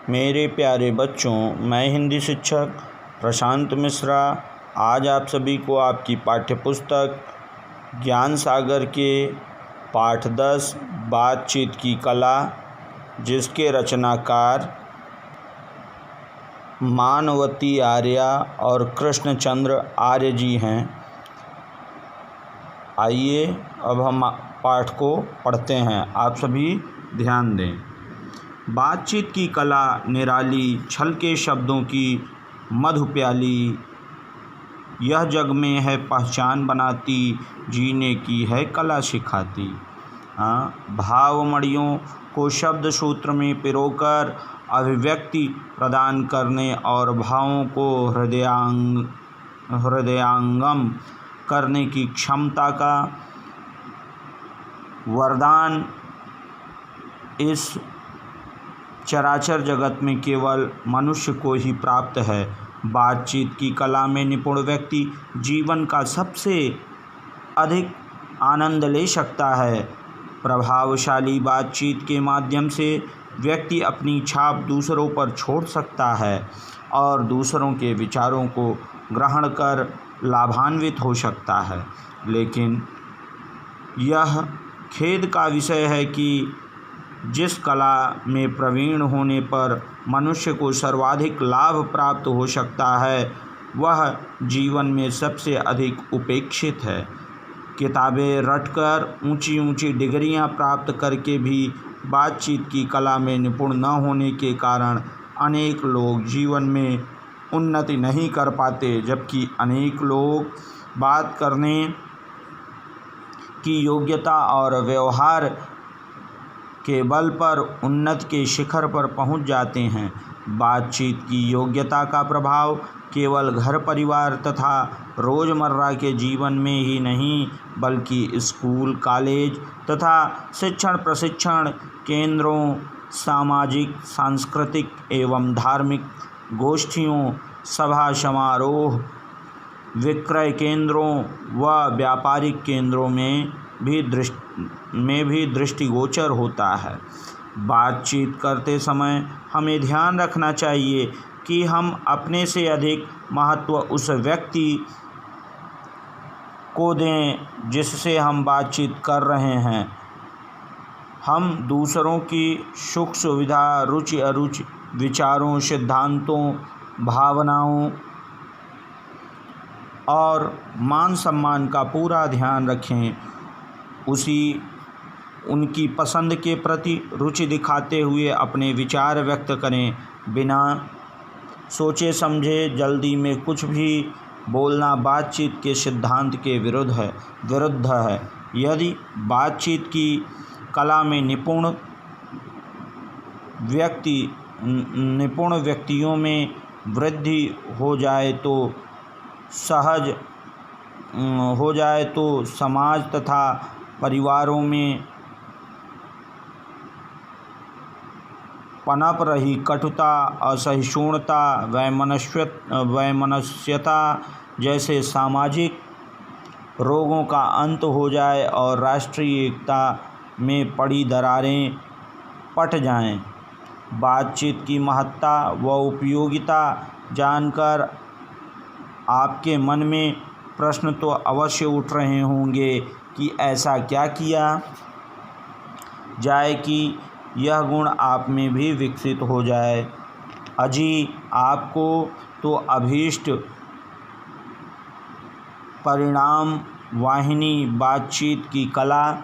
मेरे प्यारे बच्चों, मैं हिंदी शिक्षक प्रशांत मिश्रा आज आप सभी को आपकी पाठ्यपुस्तक ज्ञान सागर के पाठ 10 बातचीत की कला, जिसके रचनाकार मानवती आर्या और कृष्णचंद्र आर्य जी हैं। आइए अब हम पाठ को पढ़ते हैं। आप सभी ध्यान दें। बातचीत की कला निराली, छल के शब्दों की मधु प्याली, यह जग में है पहचान बनाती, जीने की है कला सिखाती। भावमणियों को शब्द सूत्र में पिरोकर अभिव्यक्ति प्रदान करने और भावों को हृदयांगम करने की क्षमता का वरदान इस चराचर जगत में केवल मनुष्य को ही प्राप्त है। बातचीत की कला में निपुण व्यक्ति जीवन का सबसे अधिक आनंद ले सकता है। प्रभावशाली बातचीत के माध्यम से व्यक्ति अपनी छाप दूसरों पर छोड़ सकता है और दूसरों के विचारों को ग्रहण कर लाभान्वित हो सकता है। लेकिन यह खेद का विषय है कि जिस कला में प्रवीण होने पर मनुष्य को सर्वाधिक लाभ प्राप्त हो सकता है, वह जीवन में सबसे अधिक उपेक्षित है। किताबें रटकर ऊंची ऊंची डिग्रियां प्राप्त करके भी बातचीत की कला में निपुण न होने के कारण अनेक लोग जीवन में उन्नति नहीं कर पाते, जबकि अनेक लोग बात करने की योग्यता और व्यवहार के बल पर उन्नति के शिखर पर पहुंच जाते हैं। बातचीत की योग्यता का प्रभाव केवल घर परिवार तथा रोज़मर्रा के जीवन में ही नहीं, बल्कि स्कूल, कॉलेज तथा शिक्षण प्रशिक्षण केंद्रों, सामाजिक, सांस्कृतिक एवं धार्मिक गोष्ठियों, सभा समारोह, विक्रय केंद्रों व व्यापारिक केंद्रों में भी दृष्टिगोचर होता है। बातचीत करते समय हमें ध्यान रखना चाहिए कि हम अपने से अधिक महत्व उस व्यक्ति को दें जिससे हम बातचीत कर रहे हैं। हम दूसरों की सुख सुविधा, रुचि अरुचि, विचारों, सिद्धांतों, भावनाओं और मान सम्मान का पूरा ध्यान रखें। उनकी पसंद के प्रति रुचि दिखाते हुए अपने विचार व्यक्त करें। बिना सोचे समझे जल्दी में कुछ भी बोलना बातचीत के सिद्धांत के विरुद्ध है। यदि बातचीत की कला में निपुण व्यक्तियों में वृद्धि हो जाए तो समाज तथा परिवारों में पनप रही कटुता, असहिष्णुता, वैमनस्यता जैसे सामाजिक रोगों का अंत हो जाए और राष्ट्रीय एकता में पड़ी दरारें पट जाएं। बातचीत की महत्ता व उपयोगिता जानकर आपके मन में प्रश्न तो अवश्य उठ रहे होंगे कि ऐसा क्या किया जाए कि यह गुण आप में भी विकसित हो जाए। अजी, आपको तो अभीष्ट परिणाम वाहिनी बातचीत की कला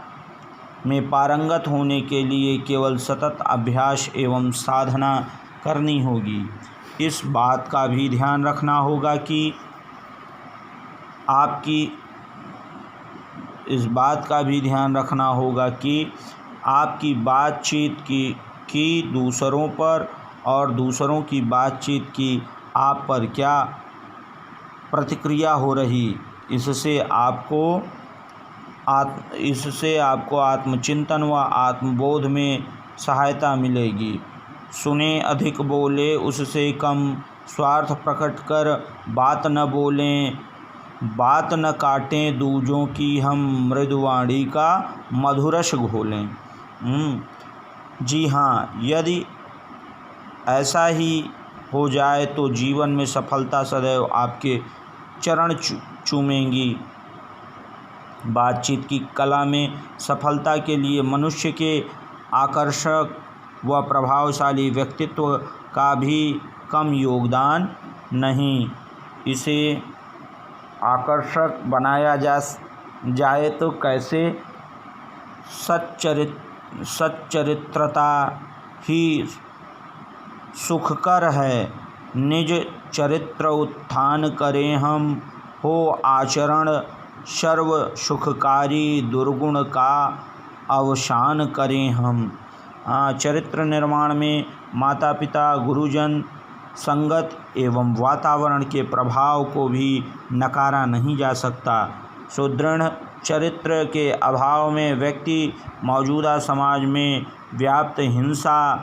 में पारंगत होने के लिए केवल सतत अभ्यास एवं साधना करनी होगी। इस बात का भी ध्यान रखना होगा कि आपकी बातचीत की दूसरों पर और दूसरों की बातचीत की आप पर क्या प्रतिक्रिया हो रही, इससे आपको आत्मचिंतन व आत्मबोध में सहायता मिलेगी। सुने अधिक बोले उससे कम, स्वार्थ प्रकट कर बात न बोलें, बात न काटें दूजों की, हम मृदुवाणी का मधुरस घोलें। जी हाँ, यदि ऐसा ही हो जाए तो जीवन में सफलता सदैव आपके चरण चूमेंगी। बातचीत की कला में सफलता के लिए मनुष्य के आकर्षक व प्रभावशाली व्यक्तित्व का भी कम योगदान नहीं। इसे आकर्षक बनाया जाए तो कैसे? सच्चरित्रता ही सुखकर है। निज चरित्र उत्थान करें हम, हो आचरण सर्व सुखकारी, दुर्गुण का अवसान करें हम। चरित्र निर्माण में माता पिता, गुरुजन, संगत एवं वातावरण के प्रभाव को भी नकारा नहीं जा सकता। सुदृढ़ चरित्र के अभाव में व्यक्ति मौजूदा समाज में व्याप्त हिंसा,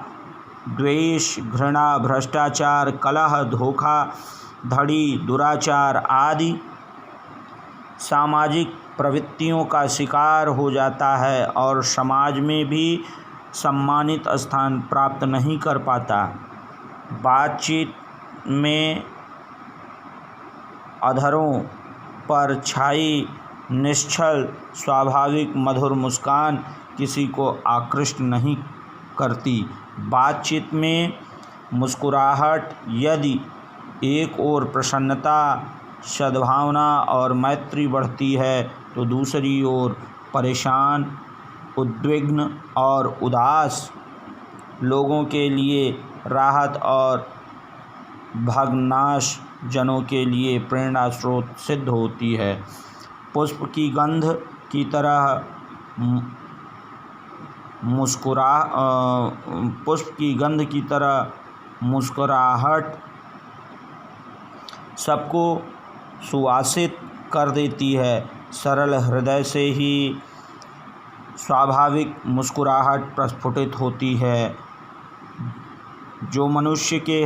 द्वेष, घृणा, भ्रष्टाचार, कलह, धोखाधड़ी, दुराचार आदि सामाजिक प्रवृत्तियों का शिकार हो जाता है और समाज में भी सम्मानित स्थान प्राप्त नहीं कर पाता। बातचीत में अधरों पर छाई निश्चल स्वाभाविक मधुर मुस्कान किसी को आकृष्ट नहीं करती। बातचीत में मुस्कुराहट यदि एक ओर प्रसन्नता, सद्भावना और मैत्री बढ़ती है तो दूसरी ओर परेशान, उद्विग्न और उदास लोगों के लिए राहत और भग्नाश जनों के लिए प्रेरणा स्रोत सिद्ध होती है। पुष्प की गंध की तरह मुस्कुराहट सबको सुवासित कर देती है। सरल हृदय से ही स्वाभाविक मुस्कुराहट प्रस्फुटित होती है। जो मनुष्य के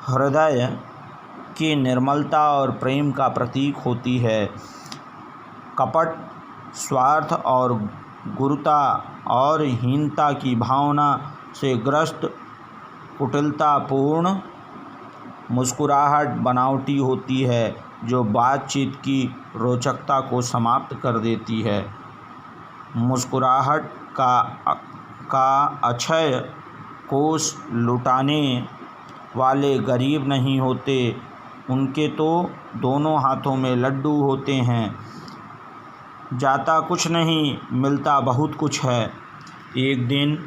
हृदय की निर्मलता और प्रेम का प्रतीक होती है। कपट, स्वार्थ और गुरुता और हीनता की भावना से ग्रस्त कुटिलतापूर्ण मुस्कुराहट बनावटी होती है, जो बातचीत की रोचकता को समाप्त कर देती है। मुस्कुराहट का अक्षय कोष लुटाने वाले गरीब नहीं होते, उनके तो दोनों हाथों में लड्डू होते हैं। जाता कुछ नहीं, मिलता बहुत कुछ है। एक दिन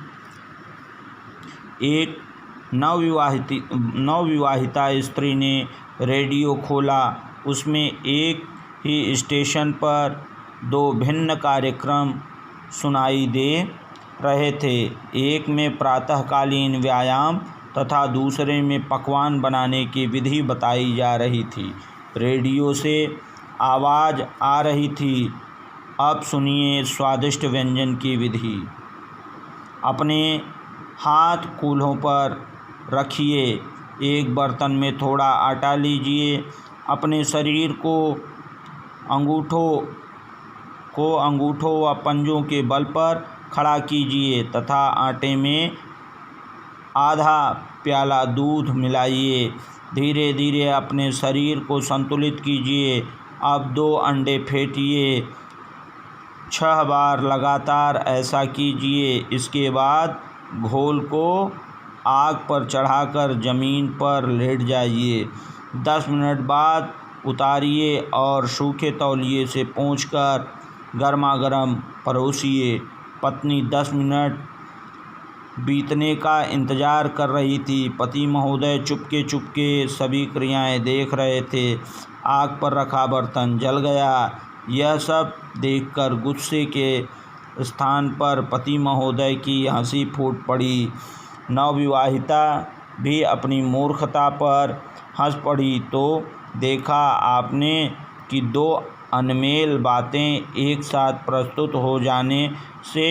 एक नवविवाहिता स्त्री ने रेडियो खोला। उसमें एक ही स्टेशन पर दो भिन्न कार्यक्रम सुनाई दे रहे थे। एक में प्रातःकालीन व्यायाम तथा दूसरे में पकवान बनाने की विधि बताई जा रही थी। रेडियो से आवाज़ आ रही थी, अब सुनिए स्वादिष्ट व्यंजन की विधि। अपने हाथ कूल्हों पर रखिए, एक बर्तन में थोड़ा आटा लीजिए, अपने शरीर को अंगूठों व पंजों के बल पर खड़ा कीजिए तथा आटे में आधा प्याला दूध मिलाइए। धीरे धीरे अपने शरीर को संतुलित कीजिए। अब 2 अंडे फेंटिए। 6 बार लगातार ऐसा कीजिए। इसके बाद घोल को आग पर चढ़ाकर ज़मीन पर लेट जाइए। 10 मिनट बाद उतारिए और सूखे तौलिए से पोंछकर गर्मा-गर्म परोसिए। पत्नी 10 मिनट बीतने का इंतज़ार कर रही थी। पति महोदय चुपके चुपके सभी क्रियाएं देख रहे थे। आग पर रखा बर्तन जल गया। यह सब देखकर गुस्से के स्थान पर पति महोदय की हंसी फूट पड़ी। नवविवाहिता भी अपनी मूर्खता पर हंस पड़ी। तो देखा आपने कि 2 अनमेल बातें एक साथ प्रस्तुत हो जाने से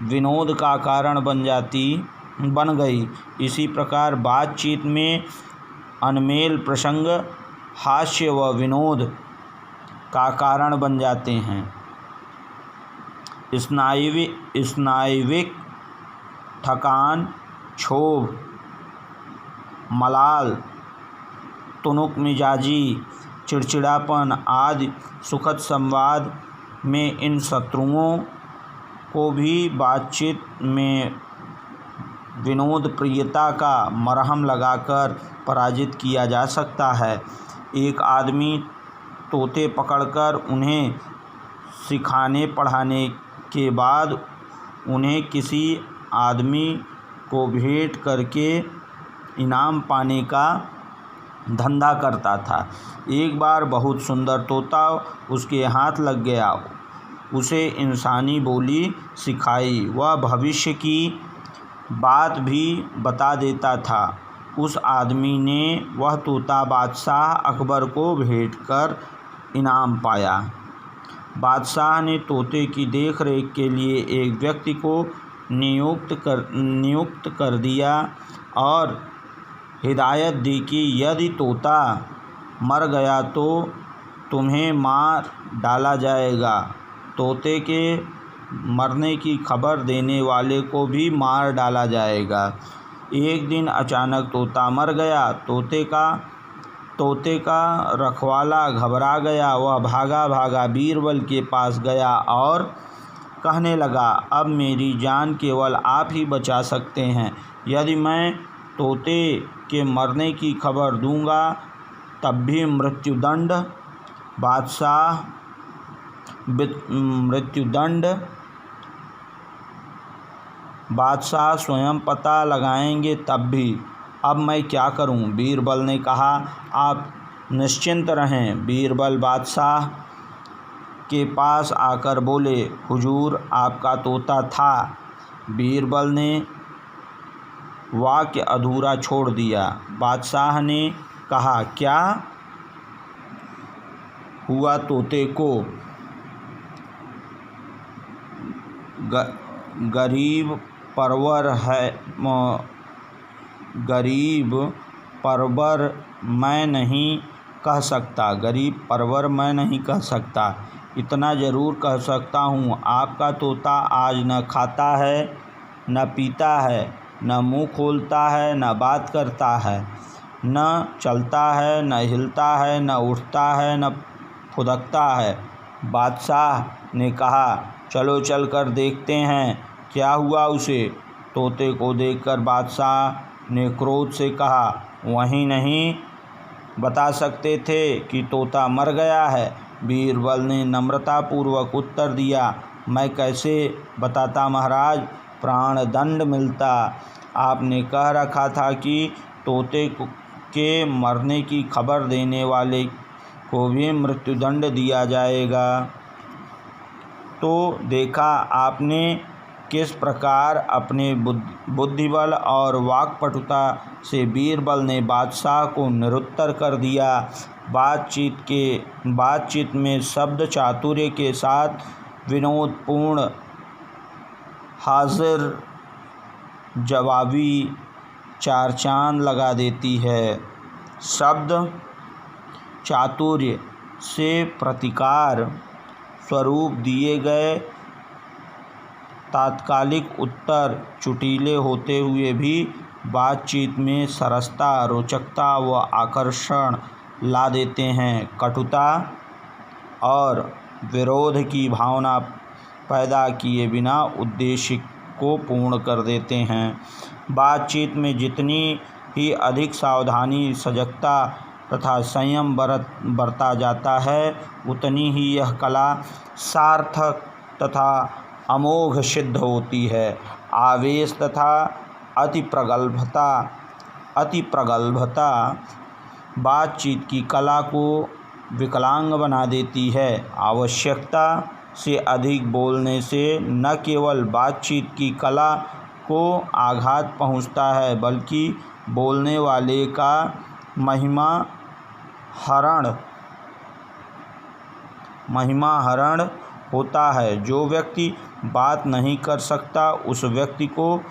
विनोद का कारण बन गई। इसी प्रकार बातचीत में अनमेल प्रसंग हास्य व विनोद का कारण बन जाते हैं। स्नायविक थकान, क्षोभ, मलाल, तुनक मिजाजी, चिड़चिड़ापन आदि सुखद संवाद में इन शत्रुओं को भी बातचीत में विनोद प्रियता का मरहम लगाकर पराजित किया जा सकता है। एक आदमी तोते पकड़कर उन्हें सिखाने पढ़ाने के बाद उन्हें किसी आदमी को भेंट करके इनाम पाने का धंधा करता था। एक बार बहुत सुंदर तोता उसके हाथ लग गया, उसे इंसानी बोली सिखाई, वह भविष्य की बात भी बता देता था। उस आदमी ने वह तोता बादशाह अकबर को भेंट कर इनाम पाया। बादशाह ने तोते की देख रेख के लिए एक व्यक्ति को नियुक्त कर दिया और हिदायत दी कि यदि तोता मर गया तो तुम्हें मार डाला जाएगा। तोते के मरने की खबर देने वाले को भी मार डाला जाएगा। एक दिन अचानक तोता मर गया। तोते का रखवाला घबरा गया। वह भागा भागा बीरबल के पास गया और कहने लगा, अब मेरी जान केवल आप ही बचा सकते हैं। यदि मैं तोते के मरने की खबर दूंगा तब भी मृत्युदंड बादशाह स्वयं पता लगाएंगे तब भी। अब मैं क्या करूं? बीरबल ने कहा, आप निश्चिंत रहें। बीरबल बादशाह के पास आकर बोले, हुजूर, आपका तोता था। बीरबल ने वाक्य अधूरा छोड़ दिया। बादशाह ने कहा, क्या हुआ तोते को? गरीब परवर मैं नहीं कह सकता। इतना ज़रूर कह सकता हूँ, आपका तोता आज न खाता है, न पीता है, न मुँह खोलता है, न बात करता है, न चलता है, न हिलता है, न उठता है, न फुदकता है। बादशाह ने कहा, चलो चल कर देखते हैं क्या हुआ उसे। तोते को देखकर बादशाह ने क्रोध से कहा, वहीं नहीं बता सकते थे कि तोता मर गया है? बीरबल ने नम्रतापूर्वक उत्तर दिया, मैं कैसे बताता महाराज, प्राण दंड मिलता। आपने कह रखा था कि तोते के मरने की खबर देने वाले को भी मृत्युदंड दिया जाएगा। तो देखा आपने किस प्रकार अपने बुद्धिबल और वाक्पटुता से बीरबल ने बादशाह को निरुत्तर कर दिया। बातचीत में शब्द चातुर्य के साथ विनोदपूर्ण हाजिर जवाबी चार चांद लगा देती है। शब्द चातुर्य से प्रतिकार स्वरूप दिए गए तात्कालिक उत्तर चुटीले होते हुए भी बातचीत में सरसता, रोचकता व आकर्षण ला देते हैं। कटुता और विरोध की भावना पैदा किए बिना उद्देश्य को पूर्ण कर देते हैं। बातचीत में जितनी ही अधिक सावधानी, सजगता तथा संयम बरता जाता है, उतनी ही यह कला सार्थक तथा अमोघ सिद्ध होती है। आवेश तथा अति प्रगल्भता बातचीत की कला को विकलांग बना देती है। आवश्यकता से अधिक बोलने से न केवल बातचीत की कला को आघात पहुंचता है, बल्कि बोलने वाले का महिमा हरण होता है। जो व्यक्ति बात नहीं कर सकता, उस व्यक्ति को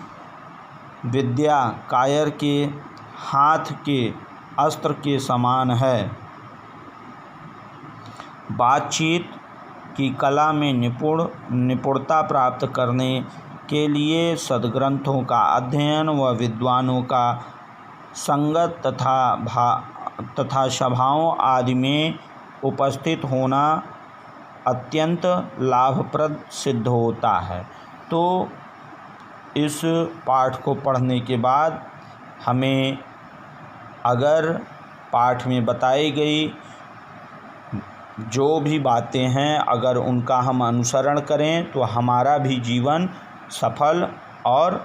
विद्या कायर के हाथ के अस्त्र के समान है। बातचीत की कला में निपुणता प्राप्त करने के लिए सद्ग्रंथों का अध्ययन व विद्वानों का संगत तथा सभाओं आदि में उपस्थित होना अत्यंत लाभप्रद सिद्ध होता है। तो इस पाठ को पढ़ने के बाद हमें अगर पाठ में बताई गई जो भी बातें हैं अगर उनका हम अनुसरण करें तो हमारा भी जीवन सफल और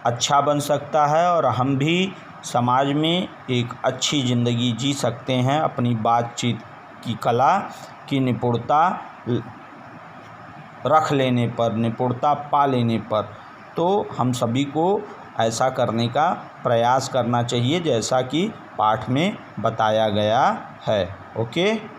अच्छा बन सकता है और हम भी समाज में एक अच्छी ज़िंदगी जी सकते हैं अपनी बातचीत की कला की निपुणता रख लेने पर, निपुणता पा लेने पर। तो हम सभी को ऐसा करने का प्रयास करना चाहिए जैसा कि पाठ में बताया गया है। ओके।